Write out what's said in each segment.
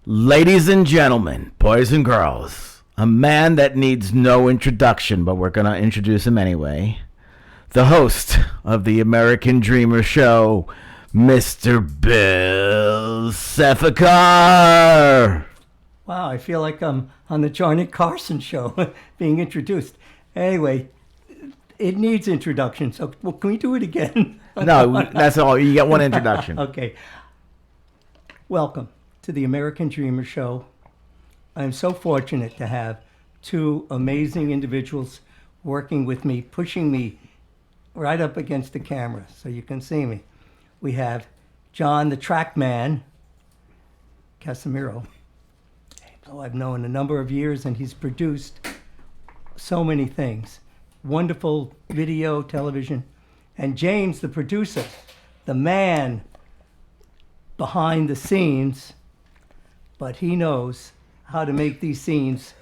Ladies and gentlemen, boys and girls, a man that needs no introduction, but we're going to introduce him anyway. The host of the American Dreamer Show, Mr. Bill Sefakar. Wow, I feel like I'm on the Johnny Carson show being introduced. Anyway, it needs introduction, so can we do it again? No, that's all. You get one introduction. Okay. Welcome to the American Dreamer Show. I'm so fortunate to have two amazing individuals working with me, pushing me right up against the camera so you can see me. We have John the Track Man Casimiro, who I've known a number of years, and he's produced so many things. Wonderful video, television. And James, the producer, the man behind the scenes, but he knows how to make these scenes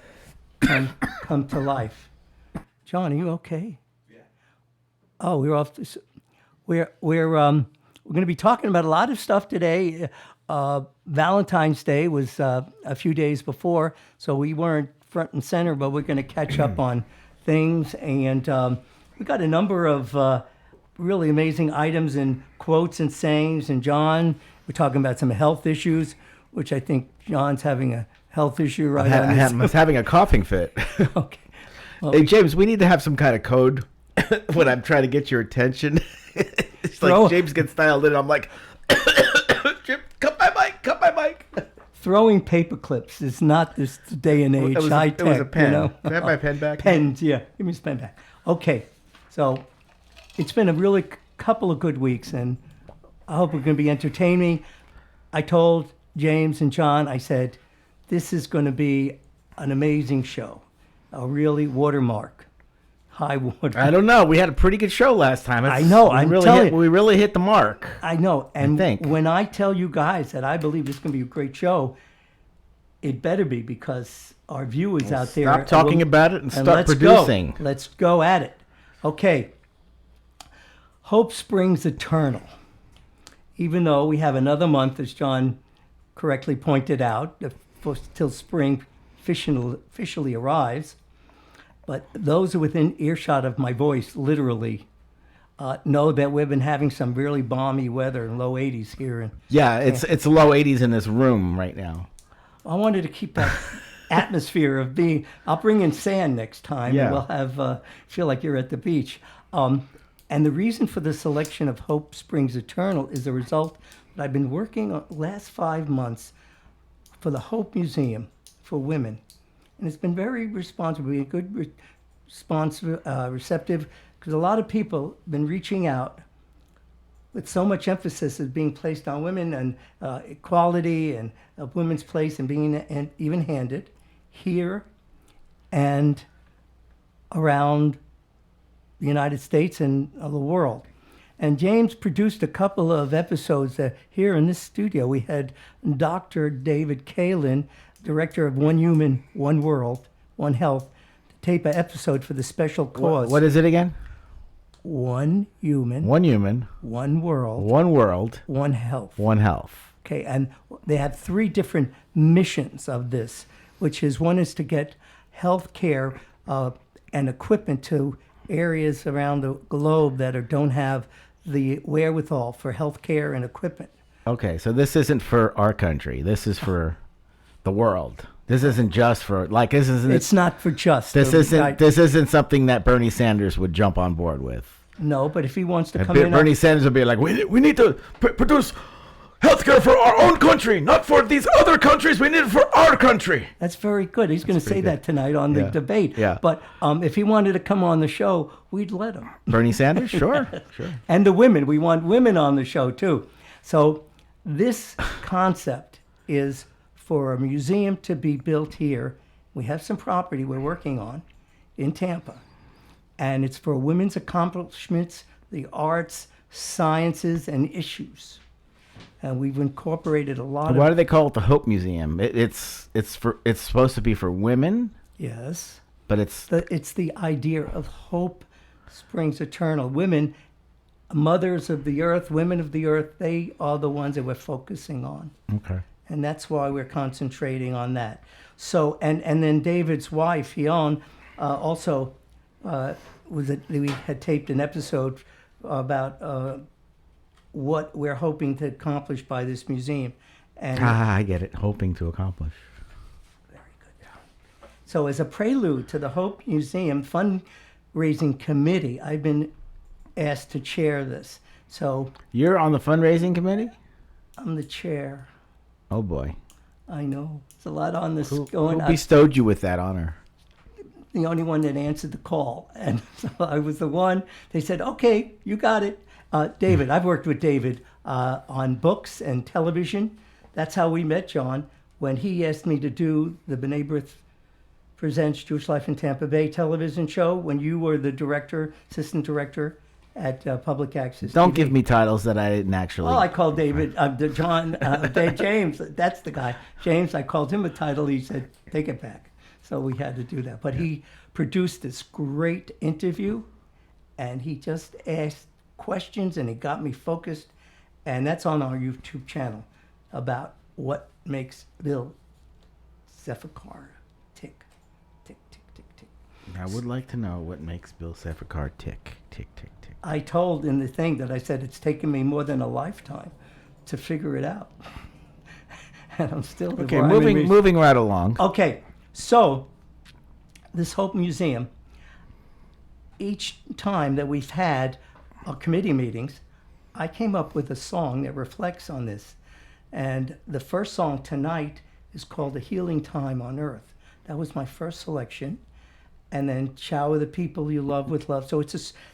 come to life. John, are you okay? Yeah. Oh, we're off. We're going to be talking about a lot of stuff today. Valentine's Day was a few days before, so we weren't front and center, but we're going to catch up on things. And we got a number of really amazing items and quotes and sayings. And John, we're talking about some health issues, which I think John's having a health issue right now. I was having a coughing fit. Okay. Well, Hey, James, we need to have some kind of code when I'm trying to get your attention. It's like James gets dialed in, and I'm like, Jim, cut my mic. throwing paper clips is not this day and age. High tech. It was a pen. You know? Can I have my pen back? Pens, yeah. Give me his pen back. Okay. So it's been a really couple of good weeks, and I hope we're going to be entertaining. I told James and John, I said, this is going to be an amazing show. A really watermark. High water. I don't know. We had a pretty good show last time. I know. We really hit the mark. I know. And I think. When I tell you guys that I believe this is going to be a great show, it better be, because our viewers out there. Stop talking about it and start let's producing. Let's go at it. Okay. Hope springs eternal. Even though we have another month, as John correctly pointed out, till spring officially arrives. But those who are within earshot of my voice, literally, know that we've been having some really balmy weather in low 80s here. Yeah, it's low 80s in this room right now. I wanted to keep that atmosphere of being. I'll bring in sand next time, Yeah. and we'll have feel like you're at the beach. And the reason for the selection of Hope Springs Eternal is a result that I've been working on the last 5 months for the Hope Museum for Women. And it's been very responsive, a good receptive, because a lot of people have been reaching out with so much emphasis is being placed on women and equality and a women's place and being even-handed here and around the United States and the world. And James produced a couple of episodes here in this studio. We had Dr. David Kalin, director of One Human, One World, One Health, to tape an episode for the special cause. What is it again? One human, One human, one world, one world, one health. one health. Okay, and they have 3 different missions of this, which is one is to get health care and equipment to areas around the globe that don't have the wherewithal for health care and equipment. Okay, so this isn't for our country. This is for the world. This isn't just for this isn't. It's not for just. This isn't something that Bernie Sanders would jump on board with. No, but if he wants to And come in, Bernie Sanders would be like, we need to produce healthcare for our own country, not for these other countries. We need it for our country. That's very good. He's going to say that tonight on the debate. Yeah. But if he wanted to come on the show, we'd let him. Bernie Sanders, sure. And the women, we want women on the show too. So this concept is for a museum to be built here. We have some property we're working on in Tampa. And it's for women's accomplishments, the arts, sciences, and issues. And we've incorporated a lot Why do they call it the Hope Museum? It's supposed to be for women, Yes. but it's It's the idea of hope springs eternal. Women, mothers of the earth, women of the earth, they are the ones that we're focusing on. okay. And that's why we're concentrating on that. So, and then David's wife, Fionn, also we had taped an episode about what we're hoping to accomplish by this museum. And I get it. Hoping to accomplish. very good. So, as a prelude to the Hope Museum fundraising committee, I've been asked to chair this. So, You're on the fundraising committee? I'm the chair. Oh boy. I know. It's a lot on this Who going on. bestowed you with that honor? The only one that answered the call. And so I was the one. They said, okay, you got it. David, I've worked with David on books and television. That's how we met, John, when he asked me to do the B'nai B'rith Presents Jewish Life in Tampa Bay television show when you were the director, assistant director at Public Access Don't TV. give me titles that I didn't actually. Well, I called David, James, that's the guy. James, I called him a title. He said, take it back. So we had to do that. But he produced this great interview, and he just asked questions, and he got me focused. And that's on our YouTube channel about what makes Bill Zephakar tick, tick, tick, tick, tick. I would like to know what makes Bill Zephakar tick, tick, tick, tick. I told in the thing that I said it's taken me more than a lifetime to figure it out. And I'm still Okay, moving right along. Okay, so this Hope Museum, each time that we've had committee meetings, I came up with a song that reflects on this. And the first song tonight is called A Healing Time on Earth. That was my first selection. And then Shower the People You Love with Love. So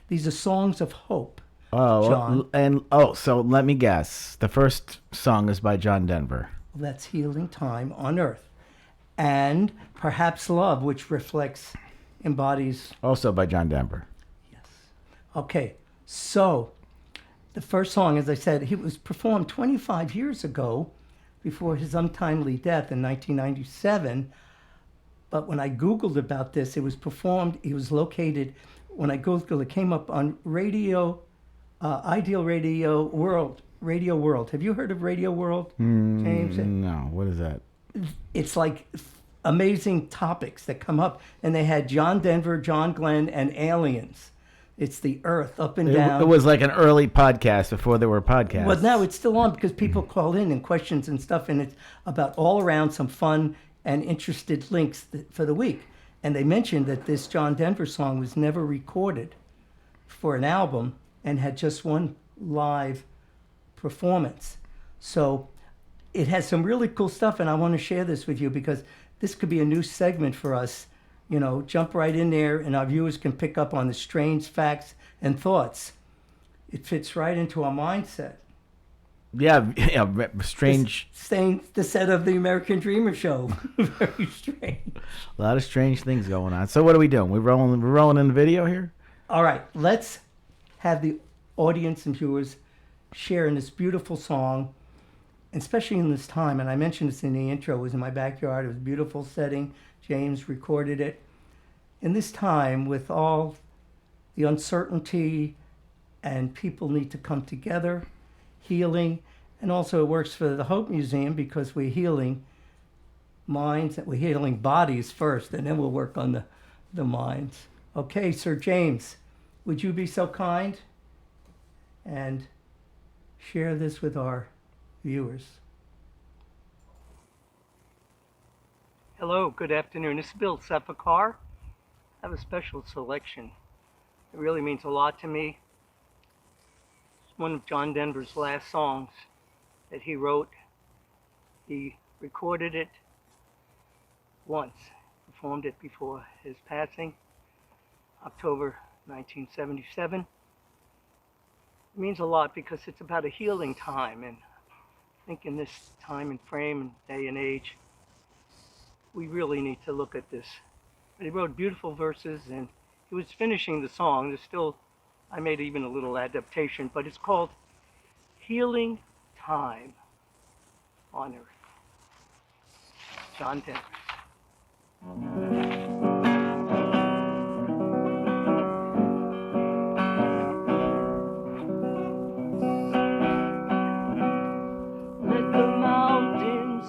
these are songs of hope. Oh, John. So let me guess. The first song is by John Denver. That's Healing Time on Earth. And Perhaps Love, which embodies. Also by John Denver. Yes. Okay, so the first song, as I said, it was performed 25 years ago before his untimely death in 1997. But when I Googled about this, it was performed, it was located, when I Googled, it came up on Ideal Radio World. Have you heard of Radio World, James? No, what is that? It's like amazing topics that come up. And they had John Denver, John Glenn, and aliens. It's the Earth up and down. It was like an early podcast before there were podcasts. Well, now it's still on because people call in and questions and stuff, and it's about all around some fun and interested links for the week. And they mentioned that this John Denver song was never recorded for an album and had just one live performance. So it has some really cool stuff, and I want to share this with you because this could be a new segment for us. You know, jump right in there, and our viewers can pick up on the strange facts and thoughts. It fits right into our mindset. Yeah, strange. Staying the set of the American Dreamer show. Very strange. A lot of strange things going on. So what are we doing? We're rolling in the video here? All right, let's have the audience and viewers share in this beautiful song, especially in this time. And I mentioned this in the intro. It was in my backyard. It was a beautiful setting. James recorded it. In this time, with all the uncertainty and people need to come together, healing, and also it works for the Hope Museum because we're healing minds, we're healing bodies first, and then we'll work on the minds. Okay, Sir James, would you be so kind and share this with our viewers? Hello, good afternoon. This is Bill Zephakar. I have a special selection. It really means a lot to me. It's one of John Denver's last songs that he wrote. He recorded it once, performed it before his passing, October 1977. It means a lot because it's about a healing time, and I think in this time and frame and day and age, we really need to look at this. But he wrote beautiful verses, and he was finishing the song. There's still, I made even a little adaptation, but it's called Healing Time on Earth. John Denver. Let the mountains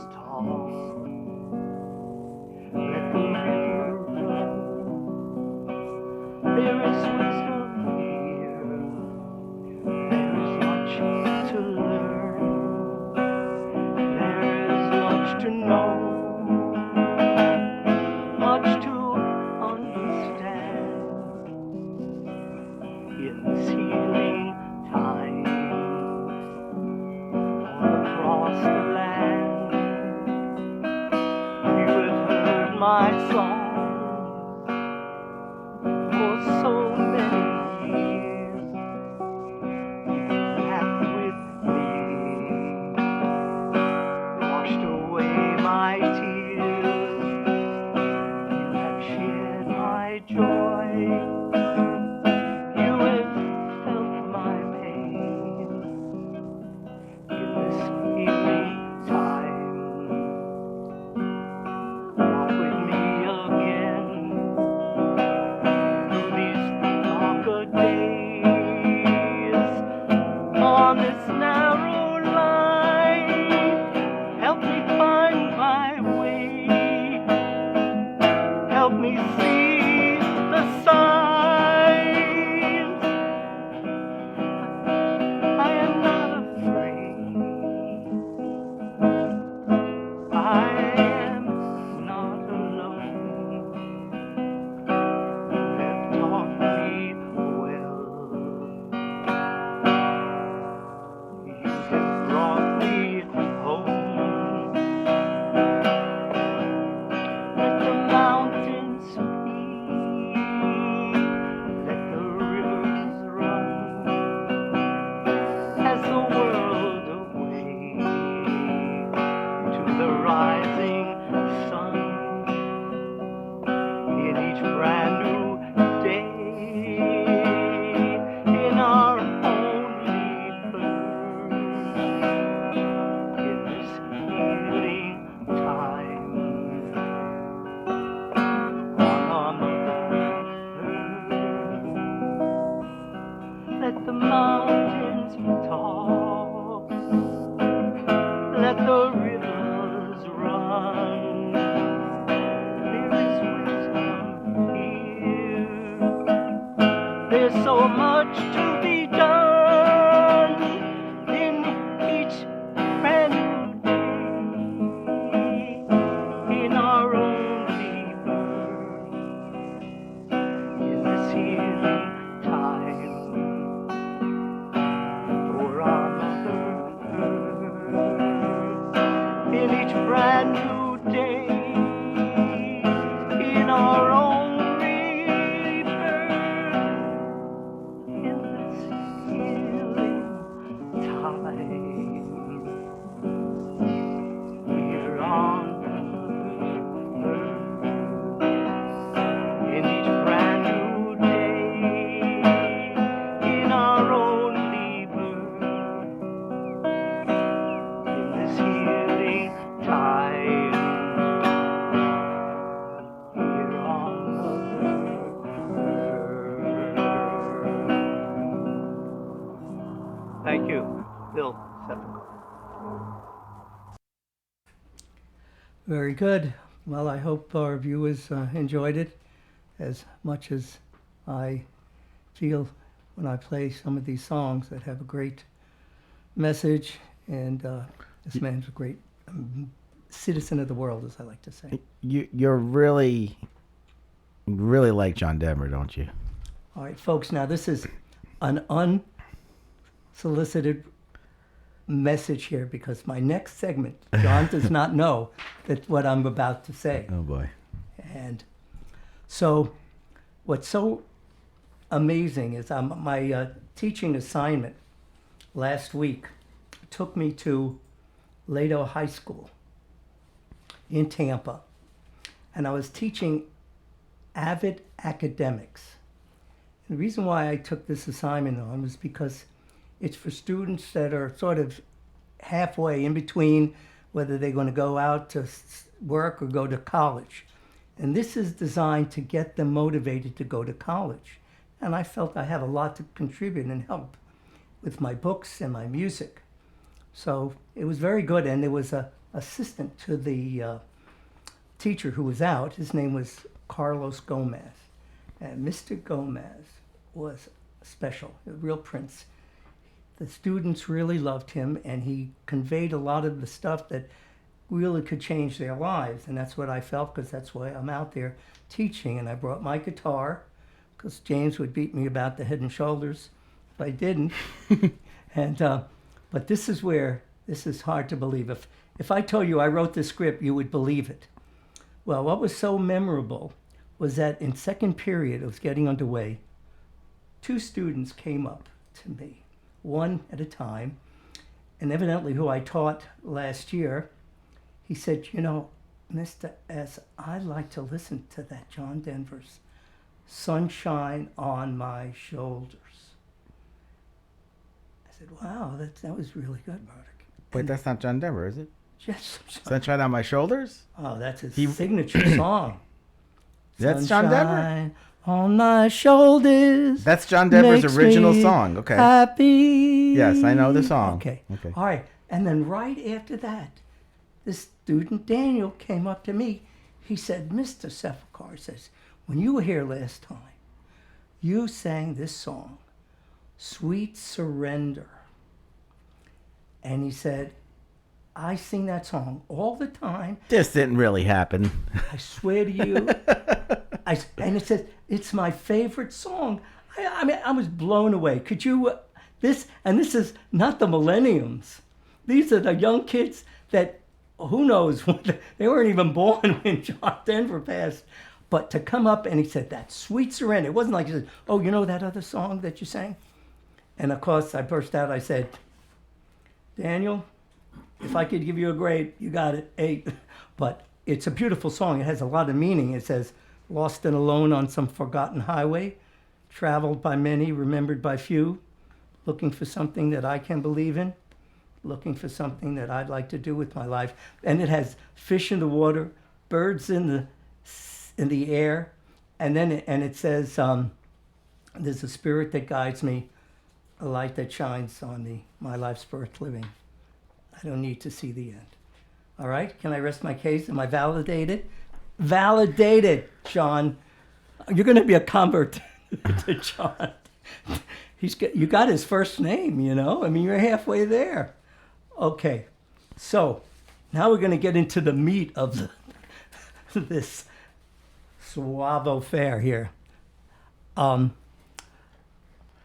on this narrow line. Help me find my way. Help me see the signs. I am not afraid. I am not alone. You have taught me well. You have brought me home. Let the mountains speak. Let the rivers run. As the world awakes to the rising sun. In each brand new day, in our only birth, in this healing time, on our mother earth. Let the mountains talk, let the rivers run. There is wisdom here. There's so much to be done in each brand new day, in our only birth, in this healing time, for our mother earth, in each brand new day, in our only birth, in this healing time, here on earth, in each brand new day, in our only birth, in this healing time, here on earth. Thank you, Bill Seffico. Very good. Well, I hope our viewers enjoyed it as much as I feel when I play some of these songs that have a great message. And this man's a great citizen of the world, as I like to say. You're really like John Denver, don't you? All right, folks, now this is an unsolicited message here because my next segment, John does not know that what I'm about to say. Oh boy. And so what's so amazing is my teaching assignment last week took me to Lado High School in Tampa. And I was teaching avid academics. The reason why I took this assignment on was because it's for students that are sort of halfway in between whether they're going to go out to work or go to college. And this is designed to get them motivated to go to college. And I felt I have a lot to contribute and help with my books and my music. So it was very good. And there was an assistant to the teacher who was out. His name was Carlos Gomez. And Mr. Gomez was special, a real prince. The students really loved him, and he conveyed a lot of the stuff that really could change their lives. And that's what I felt, because that's why I'm out there teaching. And I brought my guitar, because James would beat me about the head and shoulders if I didn't. And but this is where, this is hard to believe. If I told you I wrote this script, you would believe it. Well, what was so memorable was that in second period, it was getting underway, 2 students came up to me, one at a time, and evidently who I taught last year. He said, you know, Mr. S., I like to listen to that John Denver's Sunshine on My Shoulders. I said, wow, that was really good, Murdoch. Wait, that's not John Denver, is it? Yes. Sunshine on My Shoulders? Oh, that's his signature song. That's John Denver? Sunshine on my shoulders. That's John Denver's makes original me song. Okay. Happy. Yes, I know the song. Okay. Okay. All right. And then right after that, this student Daniel came up to me. He said, Mr. Sefakar says, when you were here last time, you sang this song, Sweet Surrender. And he said, I sing that song all the time. This didn't really happen. I swear to you. And it says, it's my favorite song. I mean, I was blown away. Could you, this is not the millenniums. These are the young kids that, who knows, they weren't even born when John Denver passed. But to come up and he said, that Sweet Surrender. It wasn't like he said, oh, you know that other song that you sang? And of course, I burst out, I said, Daniel, if I could give you a grade, you got it, 8. But it's a beautiful song. It has a lot of meaning. It says, lost and alone on some forgotten highway, traveled by many, remembered by few, looking for something that I can believe in, looking for something that I'd like to do with my life. And it has fish in the water, birds in the air, and then it says, there's a spirit that guides me, a light that shines on me, my life's worth living. I don't need to see the end. All right, can I rest my case? Am I validated? Validated, John. You're going to be a convert to John. You got his first name, you know? I mean, you're halfway there. Okay, so now we're going to get into the meat of this suave affair here. There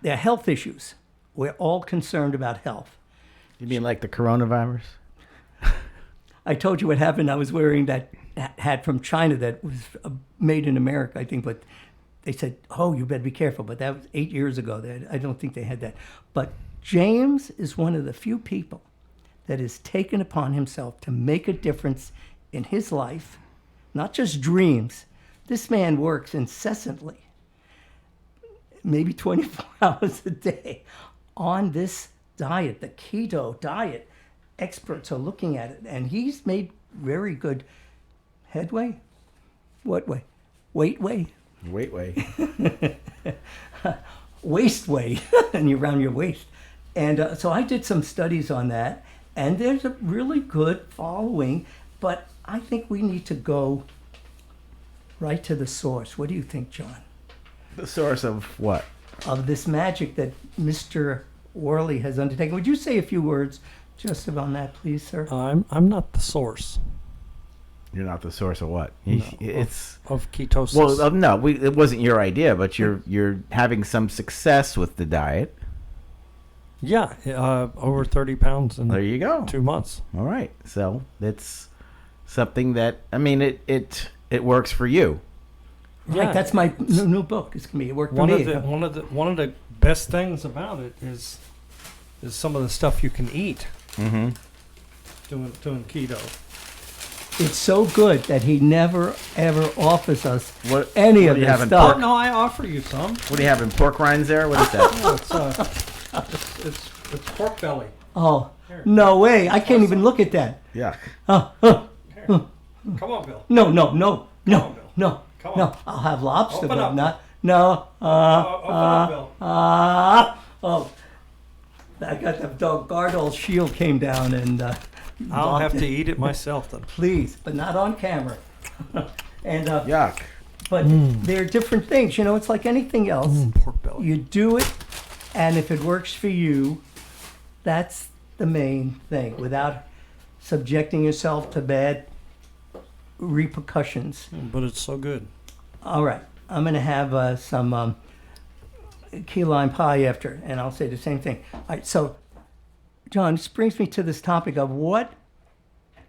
are health issues. We're all concerned about health. You mean like the coronavirus? I told you what happened. I was wearing that hat from China that was made in America, I think, but they said, oh, you better be careful. But that was 8 years ago. I don't think they had that. But James is one of the few people that has taken upon himself to make a difference in his life, not just dreams. This man works incessantly, maybe 24 hours a day, on this diet, the keto diet. Experts are looking at it, and he's made very good headway. What way? Weight way? Wait. Waist way, and you're around your waist. And so I did some studies on that, and there's a really good following, but I think we need to go right to the source. What do you think, John? The source of what? Of this magic that Mr. Worley has undertaken. Would you say a few words just on that, please, sir? I'm not the source You're not the source of what? It's of ketosis. well, no, it wasn't your idea, but you're having some success with the diet. Yeah, over 30 pounds in There you go. 2 months. All right, so it's something that it works for you. Right, that's my new book. It's gonna be It Worked for Me. One of the best things about it is some of the stuff you can eat. Mm-hmm. Doing keto. It's so good that he never ever offers us What any what of do you this have in stuff. pork? No, I offer you some. What do you have in pork rinds there? What is that? No, it's pork belly. Oh, no way! I can't even look at that. Yuck. Come on, Bill. No. Bill. Come on. No, I'll have lobster, Open but up. not. No. Open up, Bill. Oh, I got the dog Gardol shield came down and. I'll have to eat it myself then. Please, but not on camera. And Yuck. but there are different things. You know, it's like anything else. Pork belly. You do it, and if it works for you, that's the main thing. Without subjecting yourself to bad repercussions. But it's so good. All right, I'm going to have some key lime pie after, and I'll say the same thing. All right, so, John, this brings me to this topic of what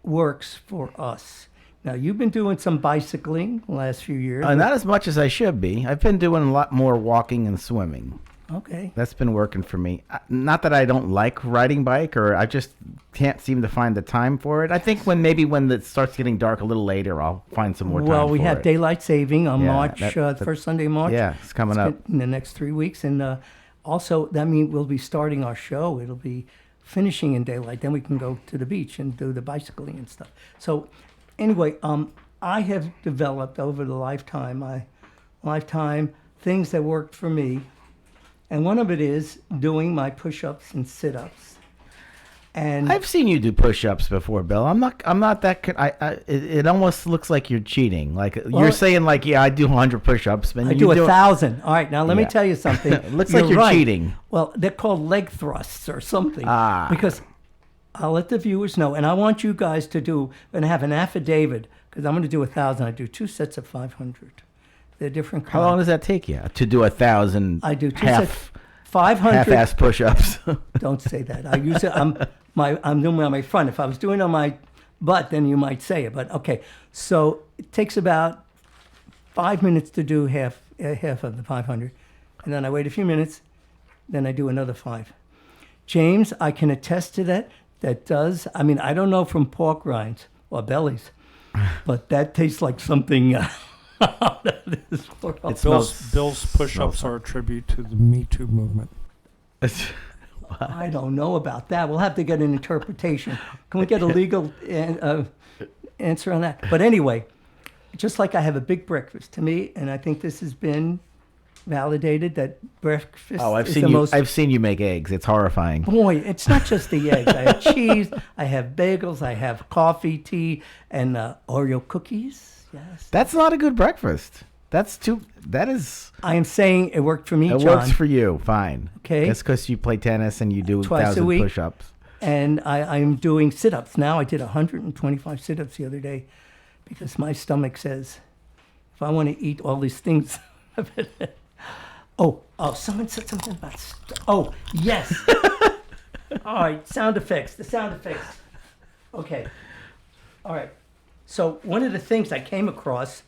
works for us. Now, you've been doing some bicycling the last few years. Not as much as I should be. I've been doing a lot more walking and swimming. Okay. That's been working for me. Not that I don't like riding bike, or I just can't seem to find the time for it. I think when it starts getting dark a little later, I'll find some more time. Well, we have it. daylight saving on Yeah, March, the first Sunday in March. Yeah, it's coming up. In the next 3 weeks. And also, that means we'll be starting our show. It'll be finishing in daylight. Then we can go to the beach and do the bicycling and stuff. So anyway, I have developed over the lifetime things that worked for me, and one of it is doing my push-ups and sit-ups. And I've seen you do push-ups before, Bill. I'm not that. It almost looks like you're cheating. Like you're saying, like, yeah, I do 100 push-ups. And I do 1,000. All right, now let me Yeah. tell you something. Looks like you're right. cheating. Well, they're called leg thrusts or something. Ah. Because I'll let the viewers know, and I want you guys to do, and have an affidavit, because I'm going to do 1,000. I do 2 sets of 500. They're different kinds. How long does that take you to do 1,000? I do 2 sets, 500. half-ass push-ups. Don't say that. I use it. I'm doing it on my front. If I was doing it on my butt, then you might say it. But okay, so it takes about 5 minutes to do half of the 500, and then I wait a few minutes, then I do another 5. James, I can attest to that. That does. I mean, I don't know from pork rinds or bellies, but that tastes like something. Out of this world. It smells. Bill's push-ups are a tribute to the Me Too movement. I don't know about that. We'll have to get an interpretation. Can we get a legal answer on that? But anyway, just like I have a big breakfast, to me, and I think this has been validated, that breakfast I've is seen the you. most... I've seen you make eggs. It's horrifying. Boy, it's not just the eggs. I have cheese, I have bagels, I have coffee, tea, and Oreo cookies. Yes. That's not a good breakfast. That is. I am saying it worked for me, It John. works for you. Fine. Okay. It's because you play tennis and you do Twice a 1,000 week. push-ups. And I'm doing sit-ups now. I did 125 sit-ups the other day because my stomach says, if I want to eat all these things. Oh, someone said something about, oh, yes. All right, sound effects, the sound effects. Okay, all right. So one of the things I came across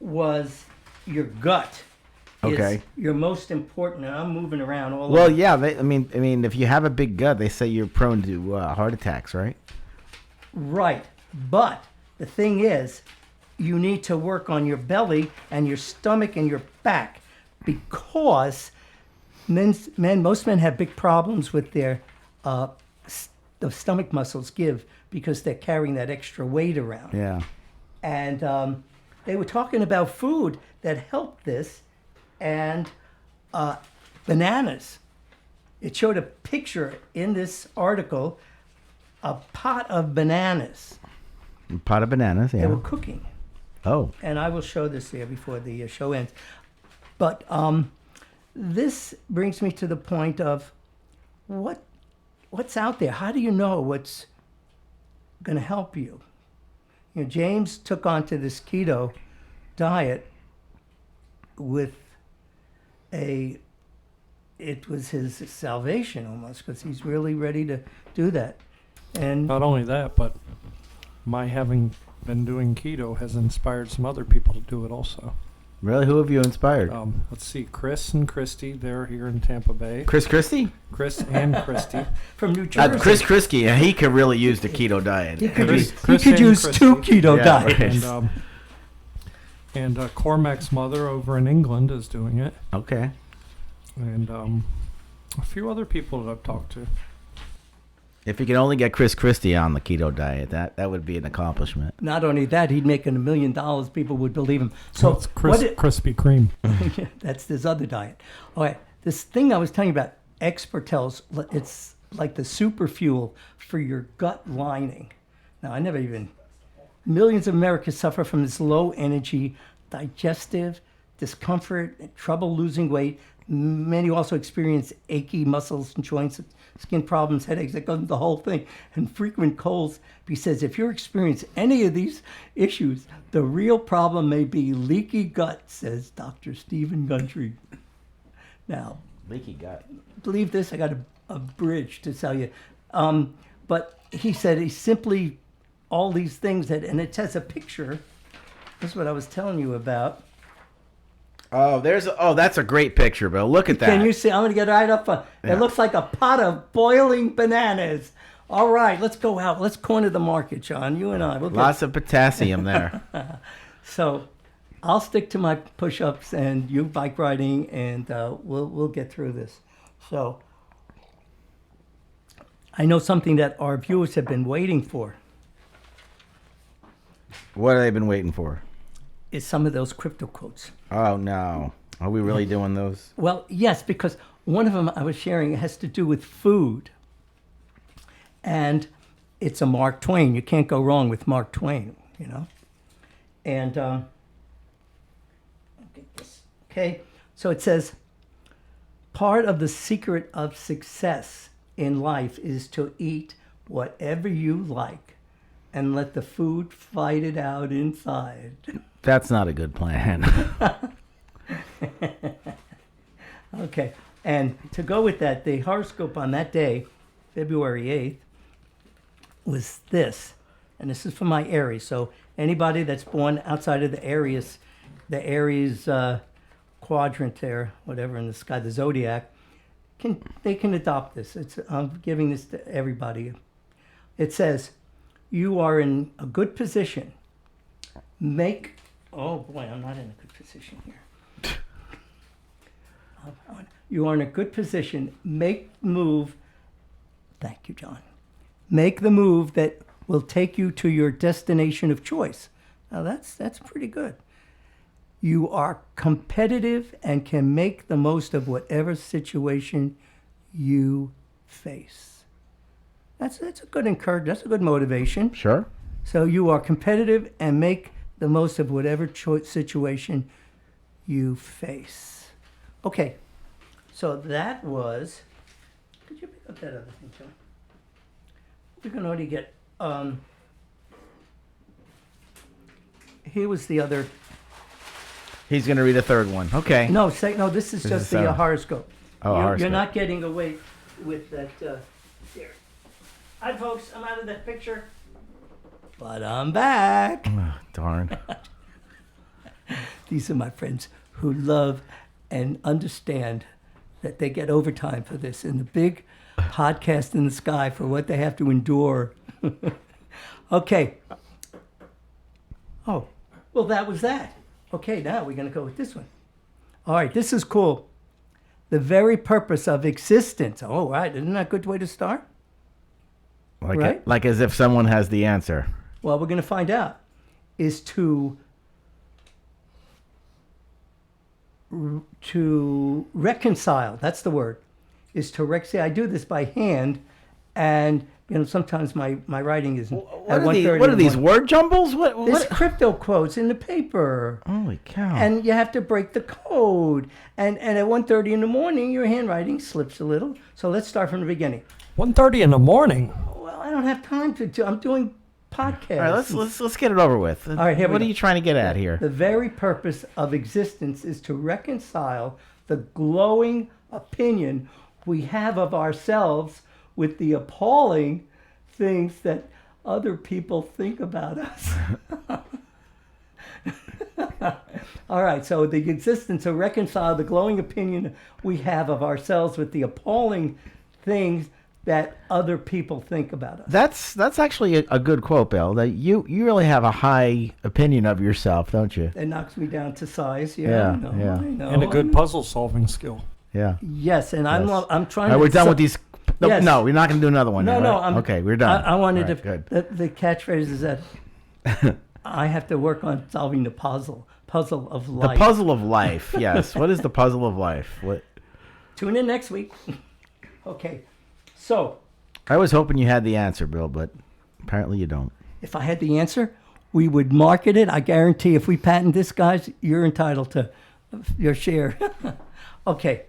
was your gut. Okay. Is your most important, and I'm moving around all Well, over. yeah. I mean, if you have a big gut, they say you're prone to heart attacks, right? Right. But the thing is, you need to work on your belly and your stomach and your back, because most men have big problems with their the stomach muscles give, because they're carrying that extra weight around. Yeah. And they were talking about food that helped this, and bananas. It showed a picture in this article, a pot of bananas. A pot of bananas. They Yeah. were cooking. Oh. And I will show this here before the show ends. But this brings me to the point of what's out there. How do you know what's going to help you? You know, James took onto this keto diet with it was his salvation almost, because he's really ready to do that. And Not only that, but my having been doing keto has inspired some other people to do it also. Really? Who have you inspired? Let's see, Chris and Christy, they're here in Tampa Bay. Chris Christie? Chris and Christy. from New Jersey. Chris Christie. He could really use the keto diet. He could Chris- use, Chris he could and use Christy. 2 keto Yeah, diets. right. And Cormac's mother over in England is doing it. Okay. And a few other people that I've talked to. If you could only get Chris Christie on the keto diet, that would be an accomplishment. Not only that, he'd make $1 million. People would believe him. So it's Chris, what Krispy Kreme. that's this other diet. All right, this thing I was telling you about, Expertels, it's like the super fuel for your gut lining. Now, millions of Americans suffer from this low energy, digestive discomfort, trouble losing weight. Many also experience achy muscles and joints, skin problems, headaches, that goes into the whole thing, and frequent colds. He says if you experience any of these issues, the real problem may be leaky gut, says Dr. Stephen Gundry. Now, Leaky gut. believe this, I got a bridge to tell you. But he said he simply, all these things, and it has a picture. That's what I was telling you about. Oh, that's a great picture, Bill. Look at that. Can you see? I'm going to get right up. Yeah. It looks like a pot of boiling bananas. All right, let's go out. Let's corner the market, John. You and I. We'll Lots of potassium there. So I'll stick to my push-ups and you bike riding, and we'll get through this. So I know something that our viewers have been waiting for. What have they been waiting for? is some of those crypto quotes. Oh, no. Are we really doing those? Well, yes, because one of them I was sharing has to do with food. And it's a Mark Twain. You can't go wrong with Mark Twain, you know. And, I'll get this. Okay, so it says, part of the secret of success in life is to eat whatever you like and let the food fight it out inside. That's not a good plan. Okay, and to go with that, the horoscope on that day, February 8th, was this. And this is for my Aries. So anybody that's born outside of the Aries quadrant there, whatever in the sky, the zodiac, they can adopt this. I'm giving this to everybody. It says, you are in a good position. Oh boy, I'm not in a good position here. You are in a good position. Make the move. Thank you, John. Make the move that will take you to your destination of choice. Now that's pretty good. You are competitive and can make the most of whatever situation you face. That's a good encouragement. That's a good motivation. Sure. So you are competitive and make the most of whatever situation you face. Okay, so that was. Could you pick up that other thing, John? We can already get. Here was the other. He's going to read a third one. Okay. No, this is just the horoscope. Oh, horoscope. You're not getting away with that. Here. Hi, folks. I'm out of that picture. But I'm back. Oh, darn. These are my friends who love and understand that they get overtime for this and the big podcast in the sky for what they have to endure. Okay. Oh, well, that was that. Okay, now we're going to go with this one. All right, this is cool. The very purpose of existence. Oh, right. Isn't that a good way to start? Right? Like as if someone has the answer. Well, we're going to find out. Is to reconcile. That's the word. Is to reconcile. I do this by hand, and sometimes my writing isn't. What are these word jumbles? There's crypto quotes in the paper. Holy cow! And you have to break the code. And at 1:30 in the morning, your handwriting slips a little. So let's start from the beginning. 1:30 in the morning. Well, I don't have time to. I'm doing podcasts. All right, let's get it over with. All right, here we what go. are you trying to get at here? The very purpose of existence is to reconcile the glowing opinion we have of ourselves with the appalling things that other people think about us. All right, so the existence to reconcile the glowing opinion we have of ourselves with the appalling things that other people think about us. That's actually a good quote, Bill. That you really have a high opinion of yourself, don't you? It knocks me down to size. Yeah, I know, yeah. I know. And a good puzzle solving skill. Yeah. Yes, and I'm trying. All right, we're done with these. No, Yes. no, we're not going to do another one. No, now, no. right? Okay, we're done. I wanted All right, to. Good. The catchphrase is that I have to work on solving the puzzle of The life. puzzle of life. Yes. What is the puzzle of life? What? Tune in next week. Okay, so I was hoping you had the answer, Bill, but apparently you don't. if I had the answer, we would market it. I guarantee if we patent this, guys, you're entitled to your share. Okay,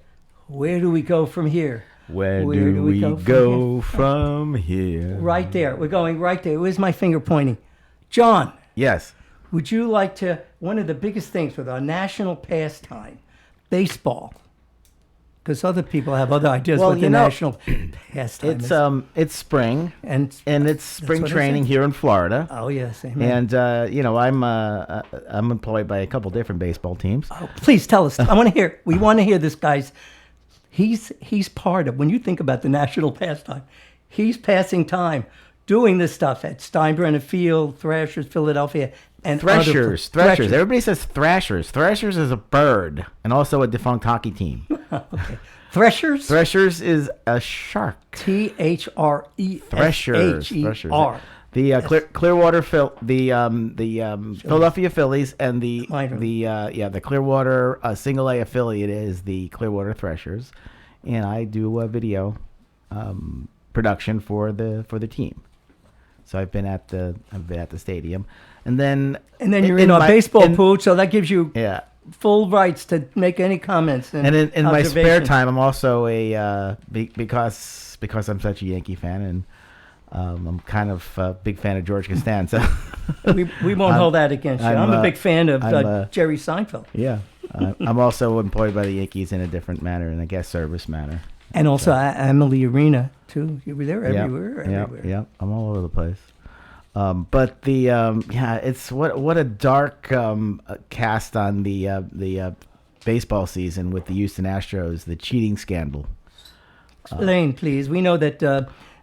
where do we go from here? Where do we go from here? Right there. We're going right there. Where's my finger pointing? John, Yes. would you like to, one of the biggest things with our national pastime, baseball, because other people have other ideas Well, what the national pastime is. It's spring, And it's spring what I training said. here in Florida. Oh, yes. Amen. And I'm employed by a couple different baseball teams. Oh, please tell us. I want to hear. We want to hear this, guys. He's part of, when you think about the national pastime, he's passing time doing this stuff at Steinbrenner Field, Thrashers, Philadelphia, and Thrashers. Everybody says Thrashers. Thrashers is a bird and also a defunct hockey team. Okay. Threshers? Thrashers is a shark. Threshers. Threshers. Clearwater Philadelphia Phillies and the Minor. the Clearwater single A affiliate is the Clearwater Threshers, and I do a video production for the team. So I've been at the stadium, and then you're in a baseball pool, so that gives you Yeah. full rights to make any comments. And in my spare observations. time, I'm also because I'm such a Yankee fan, and I'm kind of a big fan of George Costanza. we won't hold that against you. I'm a big fan of Jerry Seinfeld. Yeah, I'm also employed by the Yankees in a different manner, in a guest service manner. And also Emily Arena, too. You were there everywhere. Yeah, I'm all over the place. But it's what a dark cast on the baseball season with the Houston Astros, the cheating scandal. Explain, please. We know that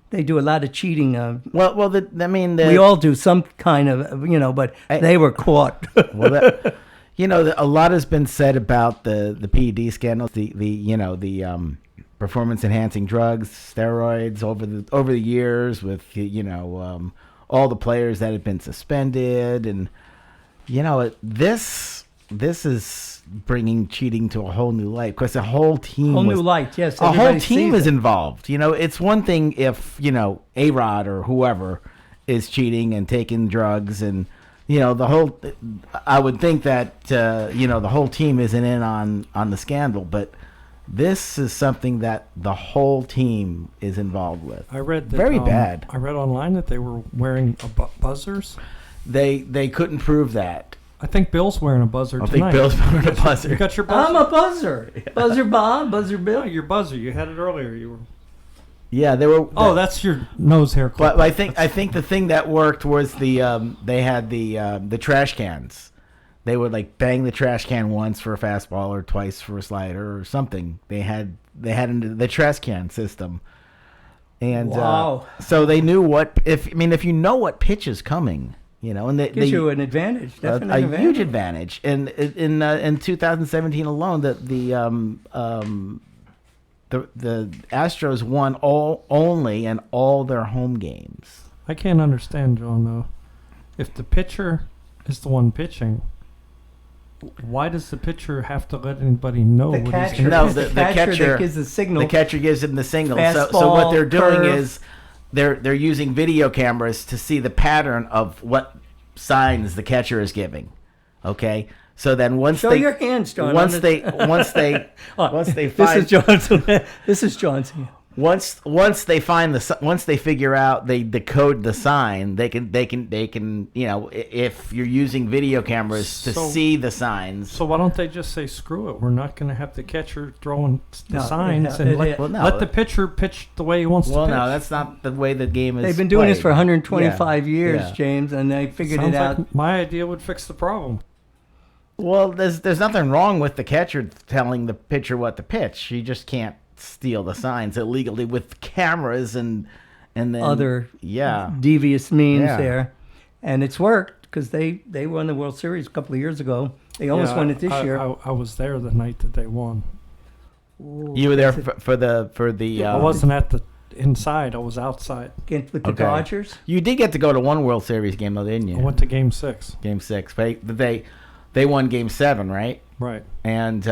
they do a lot of cheating. We all do some kind of, but they were caught. A lot has been said about the PED scandals, the performance enhancing drugs, steroids over the years with all the players that have been suspended, and this is bringing cheating to a whole new light, because the whole team new light, yes. A whole Everybody team sees is it. involved. It's one thing if A-Rod or whoever is cheating and taking drugs, and the whole. I would think that the whole team isn't in on the scandal, but this is something that the whole team is involved with. I read that, very bad. I read online that they were wearing buzzers. They couldn't prove that. I think Bill's wearing a buzzer I tonight. think Bill's wearing a buzzer. You got your buzzer? I'm a buzzer. Buzzer Bob, Buzzer Bill. No, your buzzer. You had it earlier. You were. Yeah, they were. Oh, that's your nose hair clip. But I think the thing that worked was they had the trash cans. They would bang the trash can once for a fastball or twice for a slider or something. They had the trash can system, and Wow. So they knew if you know what pitch is coming, and Gives you an advantage, definite a advantage. huge advantage. And in 2017 alone, the Astros won all their home games. I can't understand, John, though. If the pitcher is the one pitching, why does the pitcher have to let anybody know The what catcher, he's No, doing? the catcher catcher- that gives the signal. The catcher gives him the signal. So Fastball, what they're doing curve. is they're using video cameras to see the pattern of what signs the catcher is giving. Okay, so then once Show they your hands, John. once they find This is John's hand. once they find once they figure out, they decode the sign, they can if you're using video cameras to So- see the signs. So why don't they just say, screw it, we're not going to have the catcher throwing the No, signs, yeah, and yeah. Well, no. let the pitcher pitch the way he wants Well, to pitch? no, that's not the way the game is. They've been doing this for played. 125 years, Yeah. James, and they figured Sounds it out. like my idea would fix the problem. Well, there's nothing wrong with the catcher telling the pitcher what to pitch. You just can't steal the signs illegally with cameras and then Other yeah. devious means Yeah. there. And it's worked because they won the World Series a couple of years ago. They almost Yeah, won it this I, year. I was there the night that they won. You were there for the. I wasn't at the inside. I was outside. Against with the Okay. Dodgers. You did get to go to one World Series game though, didn't you? I went to Game 6. Game 6. They won Game 7, right? Right, And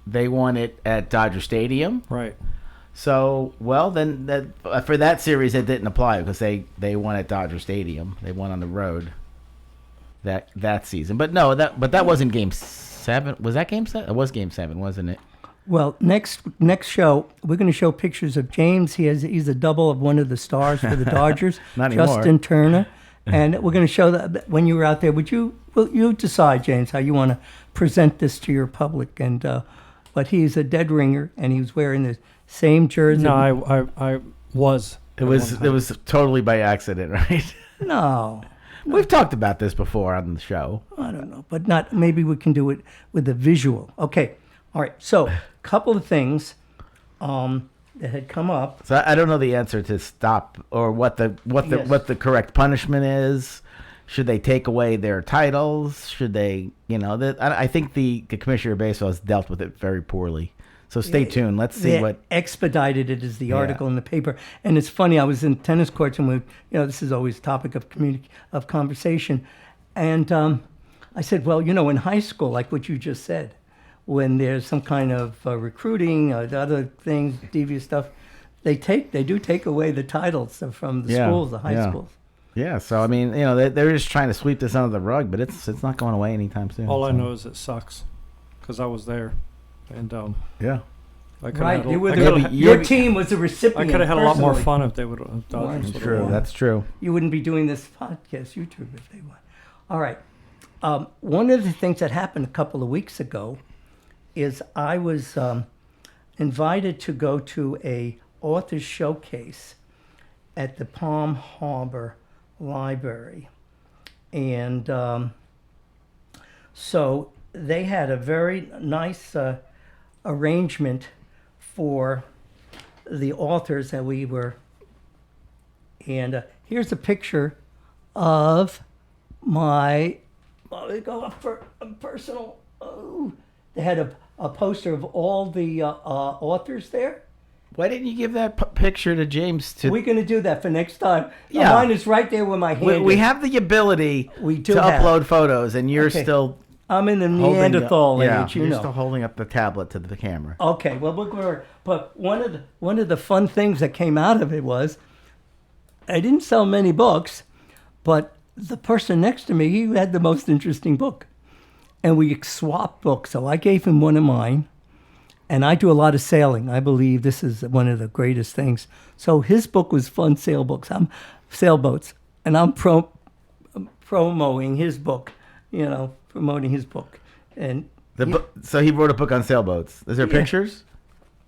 they won it at Dodger Stadium. right. So, well, then for that series it didn't apply because they won at Dodger Stadium. They won on the road that season. But no, that wasn't Game 7. Was that Game 7? It was Game 7, wasn't it? Well, next show we're going to show pictures of James. He's a double of one of the stars for the Dodgers, Not anymore. Justin Turner, and we're going to show that when you were out there. You decide, James, how you want to present this to your public. And but he's a dead ringer, and he was wearing the same jersey. No, I was. It was totally by accident, right? No, We've talked about this before on the show. I don't know, but not. Maybe we can do it with a visual. Okay, all right. So, couple of things that had come up. So I don't know the answer to stop or what Yes. the correct punishment is. Should they take away their titles? Should they, I think the commissioner of baseball has dealt with it very poorly. So stay tuned. Let's see They what. expedited it as the article in the paper. And it's funny, I was in tennis courts, and this is always a topic of conversation. And I said, well, in high school, like what you just said, when there's some kind of recruiting or the other things, devious stuff, they do take away the titles from the schools, the high schools. Yeah, so I mean, they're just trying to sweep this under the rug, but it's not going away anytime soon. All I know is it sucks, because I was there, and yeah, I could Right, have your team was a I recipient. could have had a lot more personally. fun if they would have done Right. this. that's true. That's true. You wouldn't be doing this podcast, YouTube, if they would. All right. One of the things that happened a couple of weeks ago is I was invited to go to a author's showcase at the Palm Harbor Library. And so they had a very nice arrangement for the authors that we were. And here's a picture of my. They go up for a personal. Oh, they had a poster of all the authors there. Why didn't you give that picture to James? We're going to do that for next time. Yeah. Mine is right there where my hand We is. have the ability We do to have. upload photos, and you're Okay. still I'm in the holding Neanderthal yeah, age, you're still holding up the tablet to the camera. Okay, well, we're going. But one of the fun things that came out of it was, I didn't sell many books, but the person next to me, he had the most interesting book, and we swapped books. So I gave him one of mine, and I do a lot of sailing. I believe this is one of the greatest things. So his book was fun sailboats. And I'm promoting his book. Promoting his book, and So he wrote a book on sailboats. Is there pictures?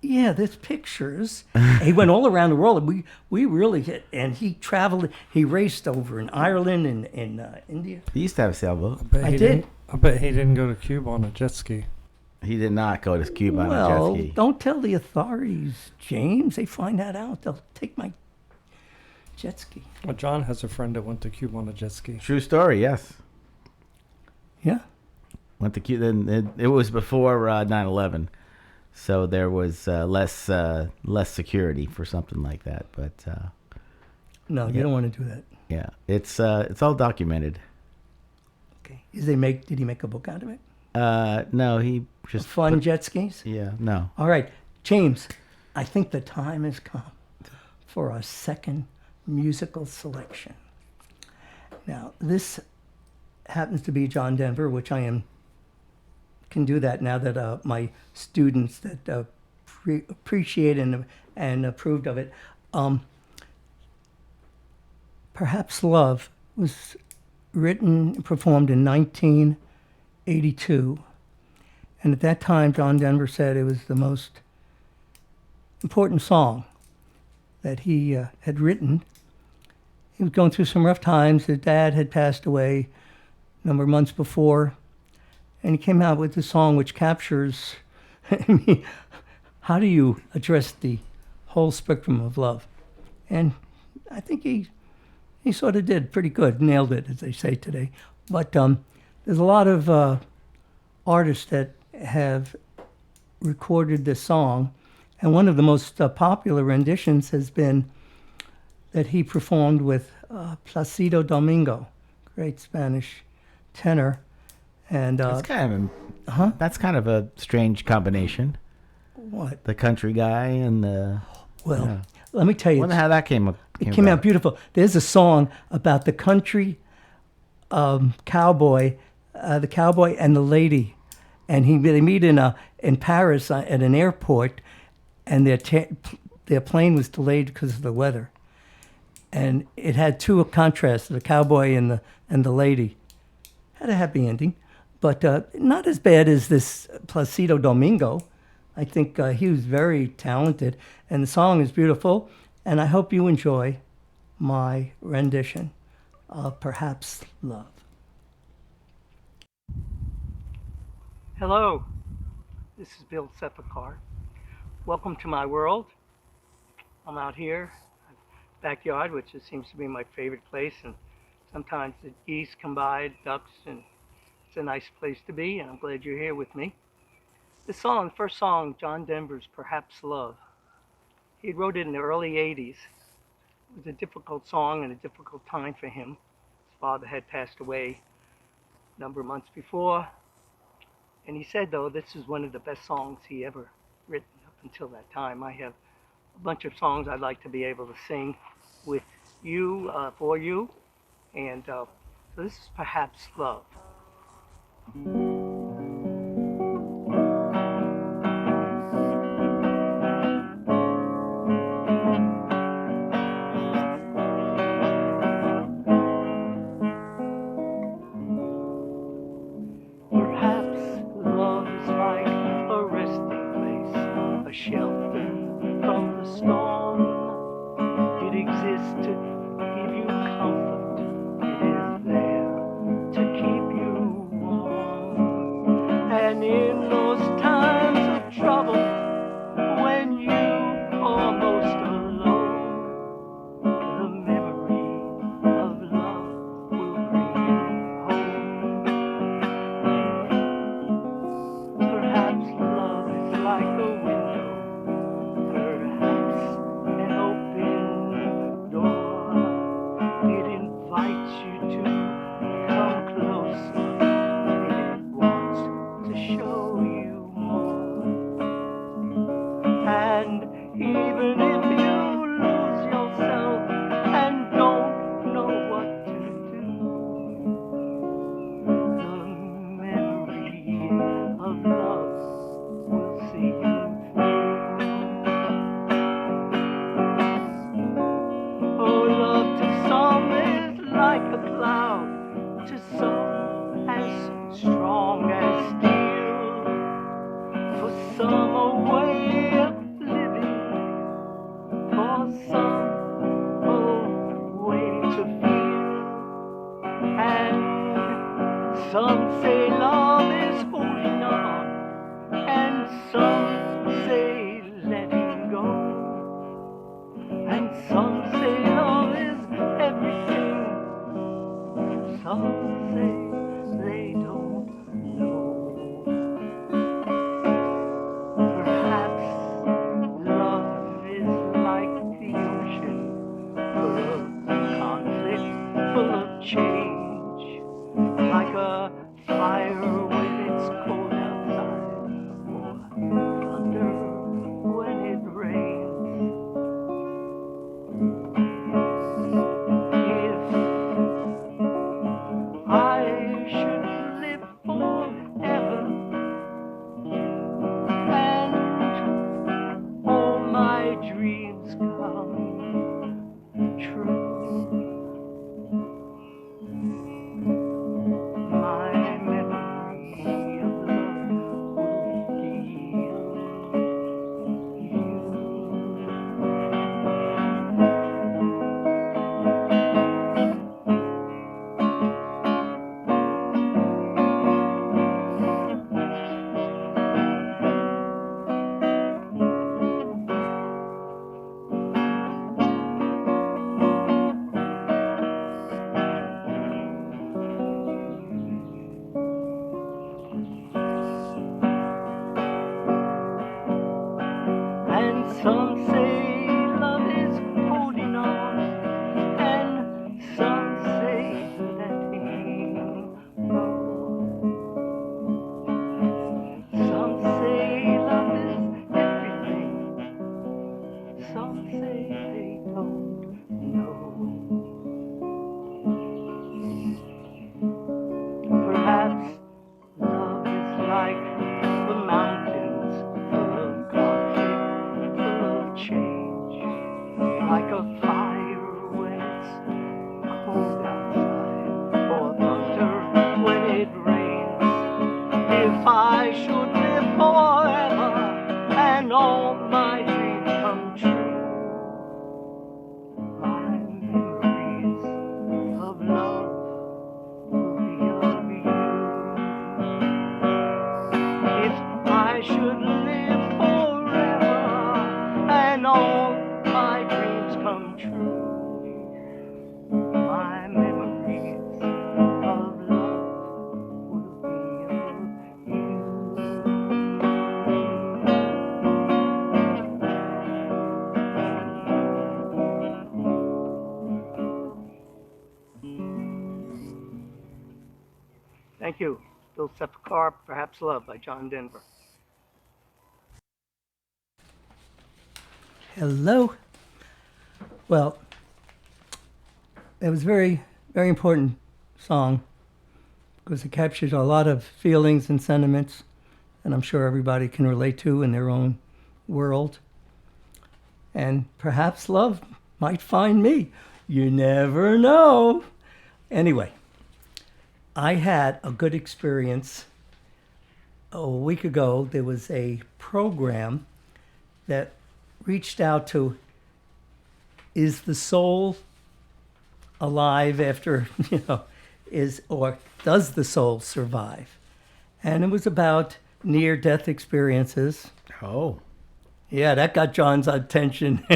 yeah, there's pictures. He went all around the world, and we really hit. And he traveled. He raced over in Ireland and in India. He used to have a sailboat. I did. I bet he didn't go to Cuba on a jet ski. He did not go to Cuba on a Well, jet ski. don't tell the authorities, James. They find that out, they'll take my jet ski. Well, John has a friend that went to Cuba on a jet ski. True story. Yes. Yeah. Went to Cuba. Then it was before 9/11, so there was less security for something like that. But No, you don't want to do that. yeah, it's all documented. Okay. Did he make a book out of it? No, he just Fun jet skis? Yeah, no. All right, James, I think the time has come for our second musical selection. Now, this happens to be John Denver, which can do that now that my students that appreciate and approved of it. Perhaps Love was written and performed in 1982. And at that time, John Denver said it was the most important song that he had written. He was going through some rough times. His dad had passed away a number of months before. And he came out with this song which captures, I mean, how do you address the whole spectrum of love? And I think he sort of did pretty good, nailed it, as they say today. But there's a lot of artists that have recorded this song, and one of the most popular renditions has been that he performed with Placido Domingo, great Spanish tenor. And That's kind of a strange combination. what? The country guy and the. Well, Yeah. let me tell you, Wonder how that came up. it came out beautiful. There's a song about the country cowboy, the cowboy and the lady, and they meet in Paris at an airport, and their plane was delayed because of the weather, and it had two contrasts: the cowboy and the lady. Had a happy ending, but not as bad as this Placido Domingo. I think he was very talented, and the song is beautiful, and I hope you enjoy my rendition of Perhaps Love. Hello, this is Bill Sepikar. Welcome to my world. I'm out here, backyard, which seems to be my favorite place, and sometimes the geese come by, ducks, and it's a nice place to be, and I'm glad you're here with me. The song, first song, John Denver's Perhaps Love. He wrote it in the early 80s. It was a difficult song and a difficult time for him. His father had passed away a number of months before. And he said, though, this is one of the best songs he ever written up until that time. I have a bunch of songs I'd like to be able to sing with you, for you. And so this is Perhaps Love. Perhaps love is like a resting place, a shelter from the storm. It exists to give you comfort. It is there to keep you warm. Thank you. Bill Sepulchre, Perhaps Love by John Denver. Hello. Well, it was a very, very important song because it captures a lot of feelings and sentiments, and I'm sure everybody can relate to in their own world. And perhaps love might find me. You never know. Anyway, I had a good experience. A week ago, there was a program that reached out to, is the soul alive after, or does the soul survive? And it was about near-death experiences. Oh. Yeah, that got John's attention.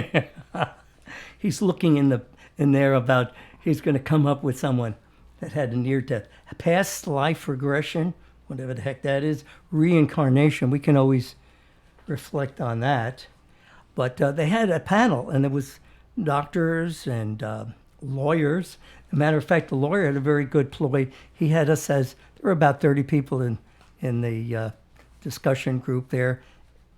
He's looking in there about he's going to come up with someone that had a near-death. Past life regression, whatever the heck that is, reincarnation, we can always reflect on that. But they had a panel, and there was doctors and lawyers. As a matter of fact, the lawyer had a very good ploy. He had us as, there were about 30 people in the discussion group there,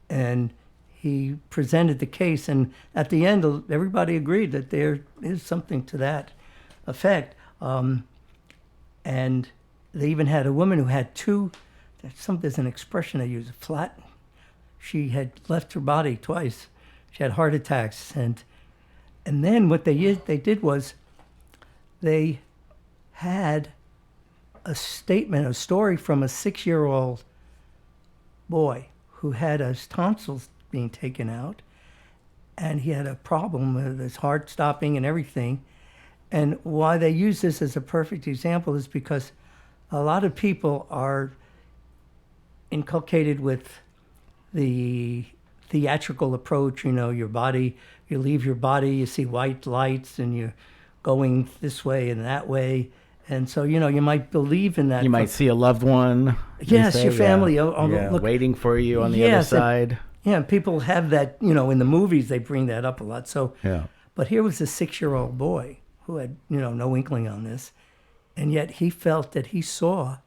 and he presented the case, and at the end, everybody agreed that there is something to that effect. And they even had a woman who had there's an expression they use, flat. She had left her body twice. She had heart attacks, and then what they did was they had a story from a 6-year-old boy who had his tonsils being taken out, and he had a problem with his heart stopping and everything. And why they use this as a perfect example is because a lot of people are inculcated with the theatrical approach, your body, you leave your body, you see white lights, and you're going this way and that way. And so, you might believe in that. You might see a loved one. Yes, your family. Yeah, Look, waiting for you on the other side. Yeah, people have that, in the movies, they bring that up a lot. So, yeah. But here was a 6-year-old boy who had, no inkling on this. And yet he felt that he saw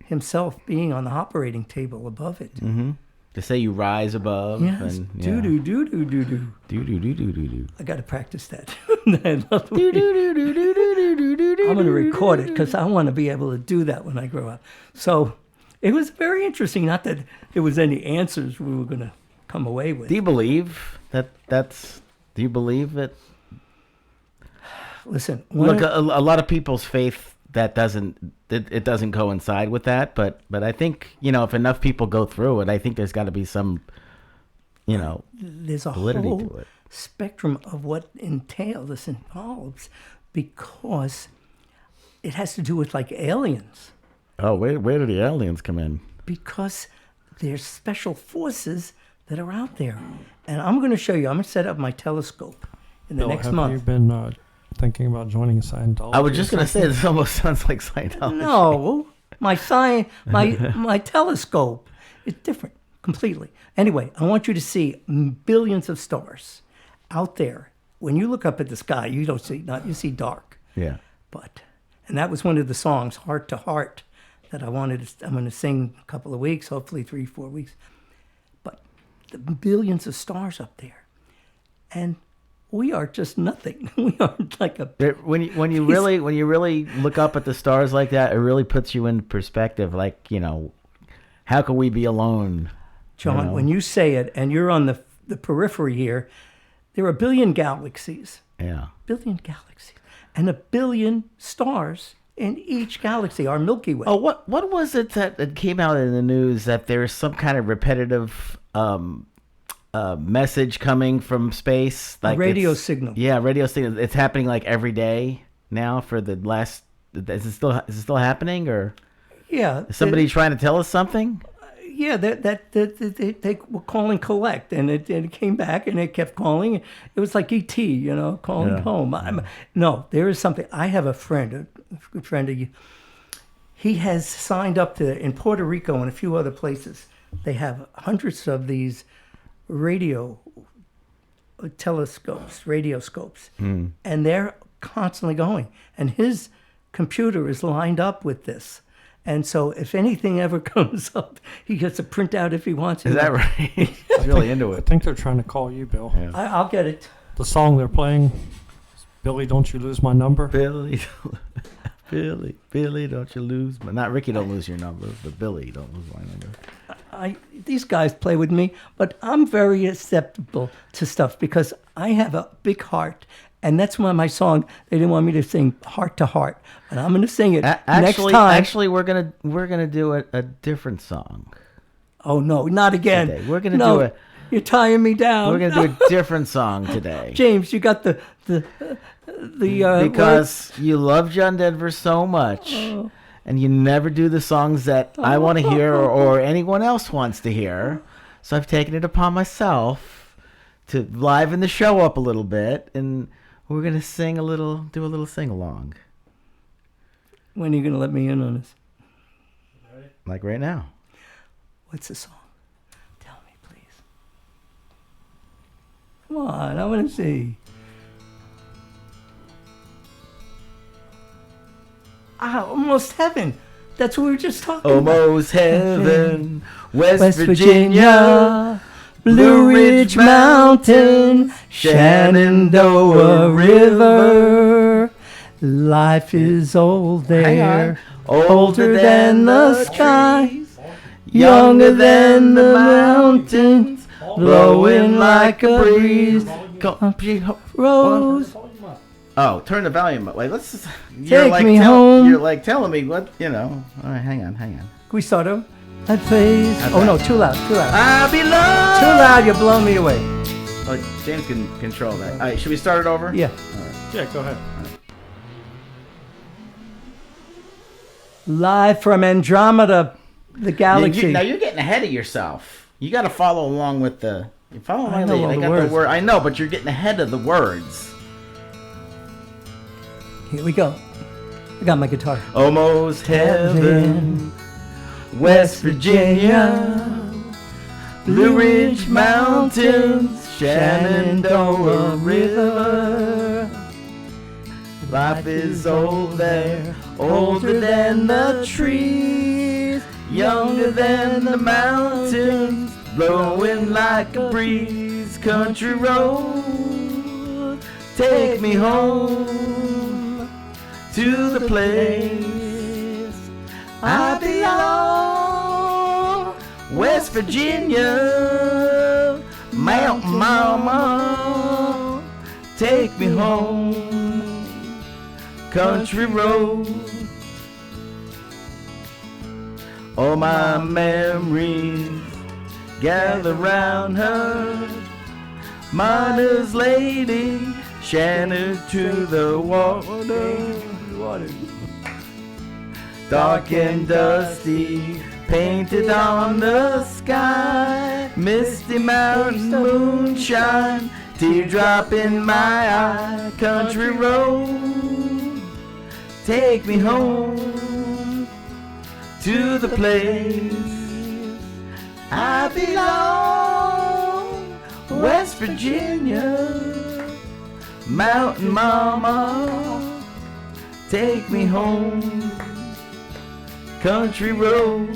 himself being on the operating table above it. Mm-hmm. To say you rise above. Yes. And, yeah. Do-do-do-do-do-do. Do-do-do-do-do-do. I got to practice that. I'm going to record it because I want to be able to do that when I grow up. So it was very interesting. Not that there was any answers we were going to come away with. Do you believe do you believe it? Listen, look, a lot of people's faith that it doesn't coincide with that, but I think, if enough people go through it, I think there's got to be some, there's a validity whole to it. spectrum of what this involves, because it has to do with like aliens. Oh, where do the aliens come in? Because there's special forces that are out there. And I'm going to show you, I'm going to set up my telescope in the next month. Have you been thinking about joining Scientology? I was just going to say, this almost sounds like Scientology. No, my telescope is different completely. Anyway, I want you to see billions of stars out there. When you look up at the sky, you don't see, you see dark. Yeah. And that was one of the songs, Heart to Heart, that I'm going to sing a couple of weeks, hopefully 3-4 weeks. But the billions of stars up there. And we are just nothing. We are like a... When you really look up at the stars like that, it really puts you in perspective. Like, how can we be alone? John, when you say it, and you're on the periphery here, there are a billion galaxies. Yeah. Billion galaxies. And a billion stars in each galaxy, our Milky Way. Oh, what was it that came out in the news that there's some kind of repetitive message coming from space? Like radio signal. Yeah, radio signal. It's happening like every day now for the last... Is it still happening, or... Yeah. Is somebody trying to tell us something? Yeah, they were calling collect, and it came back, and it kept calling. It was like E.T., calling home. No, there is something. I have a friend, a good friend of you. He has signed up in Puerto Rico and a few other places. They have hundreds of these radio scopes, and they're constantly going. And his computer is lined up with this. And so if anything ever comes up, he gets a printout if he wants it. Is that right? He's really into I it. think they're trying to call you, Bill. Yeah. I'll get it. The song they're playing, is Billy, Don't You Lose My Number. Billy, Billy, don't you lose my... Not Ricky, don't lose your number, but Billy, don't lose my number. These guys play with me, but I'm very acceptable to stuff because I have a big heart. And that's why my song, they didn't want me to sing Heart to Heart. And I'm going to sing it next time. Actually, we're gonna do a different song. Oh, no, not again. Today. We're gonna no, do a... You're tying me down. We're gonna do a different song today. James, you got the because you love John Denver so much, and you never do the songs that I want to hear or anyone else wants to hear. So I've taken it upon myself to liven the show up a little bit, and we're gonna do a little sing along, When are you going to let me in on this? like right now. What's the song? Tell me, please. Come on, I want to see. Almost Heaven. That's what we were just talking about. Almost heaven, West, West Virginia, Blue Ridge Mountain, Shenandoah River. Life is old there, older than the sky, younger than the mountains, blowing like a breeze. Country rose. Oh, turn the volume up. Wait, let's just... Take me home. You're like telling me what, All right, hang on. Can we start over? That face. Oh no, too loud. I belong. Too loud, you're blowing me away. Oh, James can control that. All right, should we start it over? Yeah. Yeah, go ahead. Live from Andromeda, the galaxy. Now you're getting ahead of yourself. You got to follow along with the... You follow I my know lead. all I the got words. the word. I know, but you're getting ahead of the words. Here we go. I got my guitar. Almost heaven, West Virginia, Blue Ridge Mountains, Shenandoah River. Life is old there, older than the trees, younger than the mountains, blowing like a breeze. Country road, take me home to the place I belong. West Virginia, Mountain Mama, take me home. Country road, all my memories gather round her. Miner's lady, Shannon to the water. Dark and dusty, painted on the sky. Misty mountain moonshine, teardrop in my eye. Country road, take me home to the place I belong. West Virginia, Mountain Mama, take me home. Country road,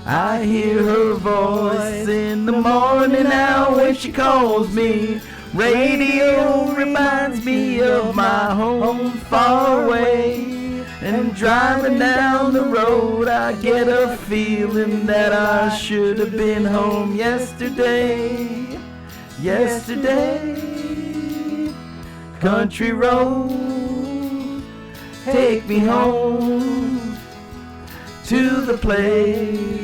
I hear her voice in the morning hour when she calls me. Radio reminds me of my home far away. And driving down the road, I get a feeling that I should have been home yesterday. Yesterday, country road, take me home to the place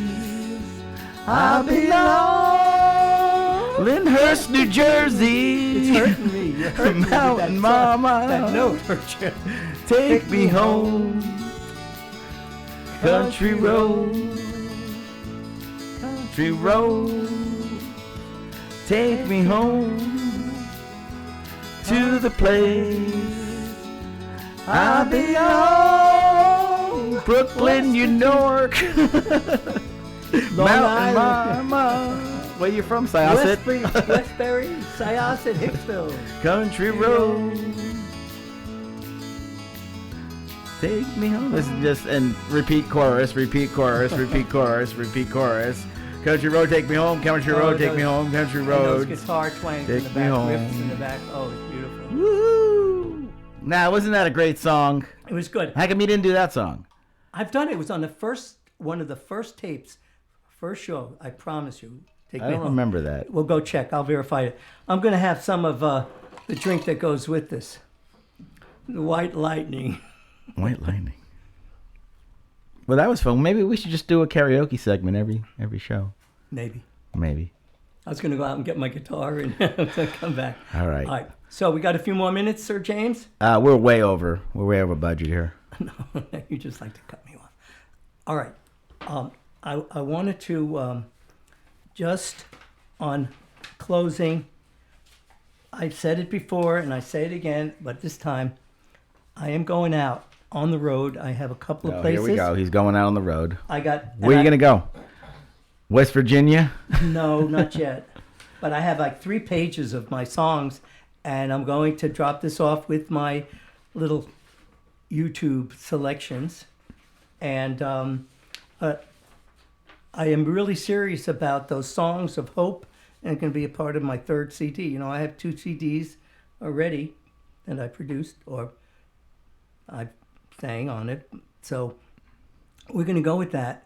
I belong. Lyndhurst, New Jersey. It's hurting me. You're hurting me. Mountain Mama, That note hurt you. take me home. Country road, country road, take me home to the place I belong. Brooklyn, New York, Mountain Mama. Where you from, Syosset? Westbury, Syosset, Hicksville. Country road, take me home. This is just and repeat chorus, repeat chorus, repeat chorus, repeat chorus. Country road, take me home. Country road, take me home. Country And road. those guitar twangs in take the me back, home. riffs in the back. Oh, it's beautiful. Woo! Now, wasn't that a great song? It was good. How come you didn't do that song? I've done it. It was on one of the first tapes, first show. I promise you. Take I me don't home. remember that. We'll go check. I'll verify it. I'm going to have some of the drink that goes with this. The White Lightning. White Lightning. Well, that was fun. Maybe we should just do a karaoke segment every show. Maybe. Maybe. I was going to go out and get my guitar and come back. All right. All right. So we got a few more minutes, Sir James? We're way over. We're way over budget here. No, you just like to cut me off. All right. I wanted to just on closing, I've said it before and I say it again, but this time I am going out on the road. I have a couple of Oh, places. here we go. He's going out on the road. I got. Where are you going to go? West Virginia? No, not yet. But I have like 3 pages of my songs, and I'm going to drop this off with my little YouTube selections. And I am really serious about those songs of hope, and it's going to be a part of my 3rd CD. You know, I have 2 CDs already that I produced or I sang on it. So we're going to go with that.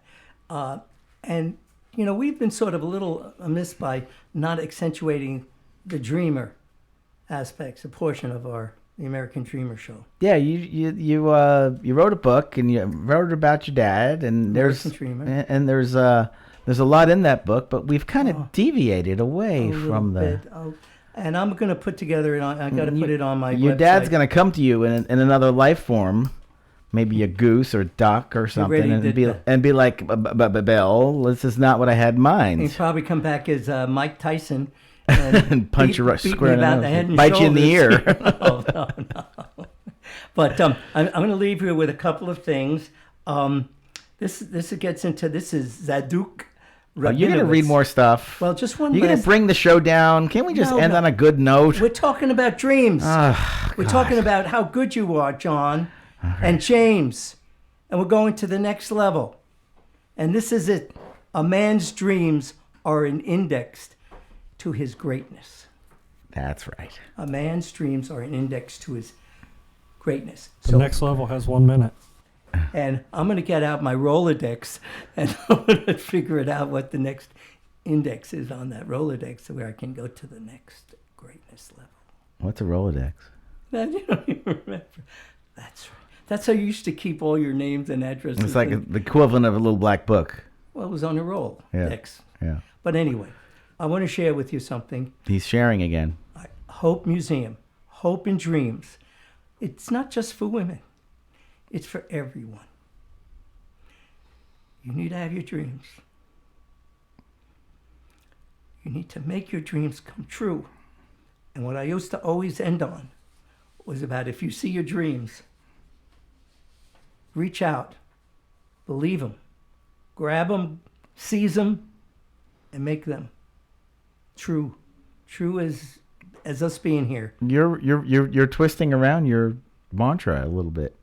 And you know, we've been sort of a little amiss by not accentuating the dreamer aspects, a portion of the American Dreamer show. Yeah, you wrote a book and you wrote about your dad, and American Dreamer. there's a lot in that book, but we've kind of deviated away A little from the. bit. Oh, and I'm going to put together, and I got to put it on my Your website. dad's gonna come to you in another life form, maybe a goose or duck or something, already did that. and be like, Bill, this is not what I had in mind. He'd probably come back as Mike Tyson and Punch you right beat square me in the about nose. the head and Bite you in the shoulders. ear. No. But I'm going to leave you with a couple of things. This gets into, this is Zadok Oh, you're gonna read more stuff. Well, just one You're gonna last. bring the show down. Can't we just No, end no. on a good note? We're talking about dreams. Ah, We're God. talking about how good you are, John and James. And we're going to the next level. And this is it. A man's dreams are an index to his greatness. That's right. A man's dreams are an index to his greatness. The next level has 1 minute. And I'm going to get out my Rolodex and I'm going to figure it out what the next index is on that Rolodex so where I can go to the next greatness level. What's a Rolodex? That you don't even remember. That's right. That's how you used to keep all your names and addresses. It's like the equivalent of a little black book. Well, it was on a Rolodex. Yeah. But anyway, I want to share with you something. He's sharing again. Hope Museum, Hope and Dreams. It's not just for women. It's for everyone. You need to have your dreams. You need to make your dreams come true. And what I used to always end on was about if you see your dreams, reach out, believe them, grab them, seize them, and make them true. True as us being here. You're twisting around your mantra a little bit.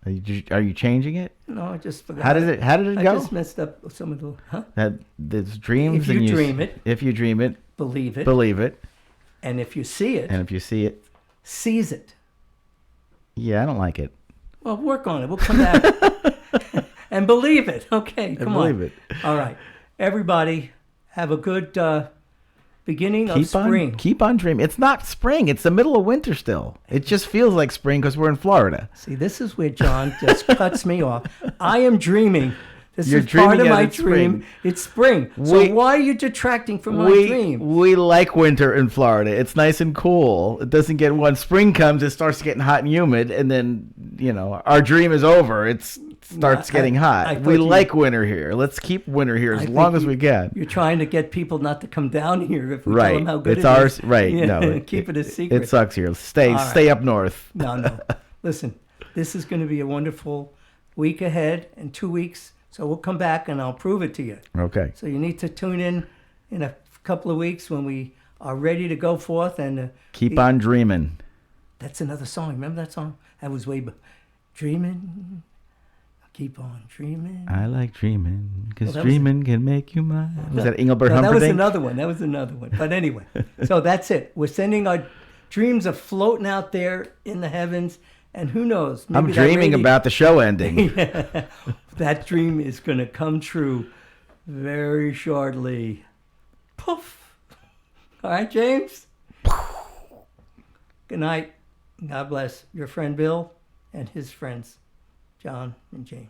Are you changing it? No, I just forgot. How did it I go? just messed up some of the, That there's dreams. If you and dream it. If you dream it, believe it. believe it, And if you see it, and if you see it, seize it. yeah, I don't like it. Well, work on it. We'll come back. And believe it. Okay, come on. believe it. All right. Everybody, have a good beginning of spring. Keep on dreaming. It's not spring. It's the middle of winter still. It just feels like spring because we're in Florida. See, this is where John just cuts me off. I am dreaming. This You're is part of dreaming my as it's dream. spring. It's spring. So We- why are you detracting from my dream? We like winter in Florida. It's nice and cool. It doesn't get when spring comes, it starts getting hot and humid, and then our dream is over. It starts I- getting hot. I thought We you- like winter here. Let's keep winter here as I long think as we can. You're trying to get people not to come down here if we tell Right. them how good It's it ours. is. Right. Yeah, No. keep it a secret. It sucks here. Stay All right. stay up north. No. Listen, this is going to be a wonderful week ahead and 2 weeks. So we'll come back and I'll prove it to you. Okay. So you need to tune in a couple of weeks when we are ready to go forth. And Keep on dreaming. that's another song. Remember that song? That was way. dreaming. Keep on dreaming. I like dreaming because Well, that was dreaming can make you mine. Was that Engelbert No, that was Humperdinck? another one. That was another one. But anyway, so that's it. We're sending our dreams are floating out there in the heavens, and who knows? I'm maybe that dreaming about the show ending. that dream is going to come true very shortly. Poof. All right, James. Good night. God bless your friend Bill and his friends, John and James.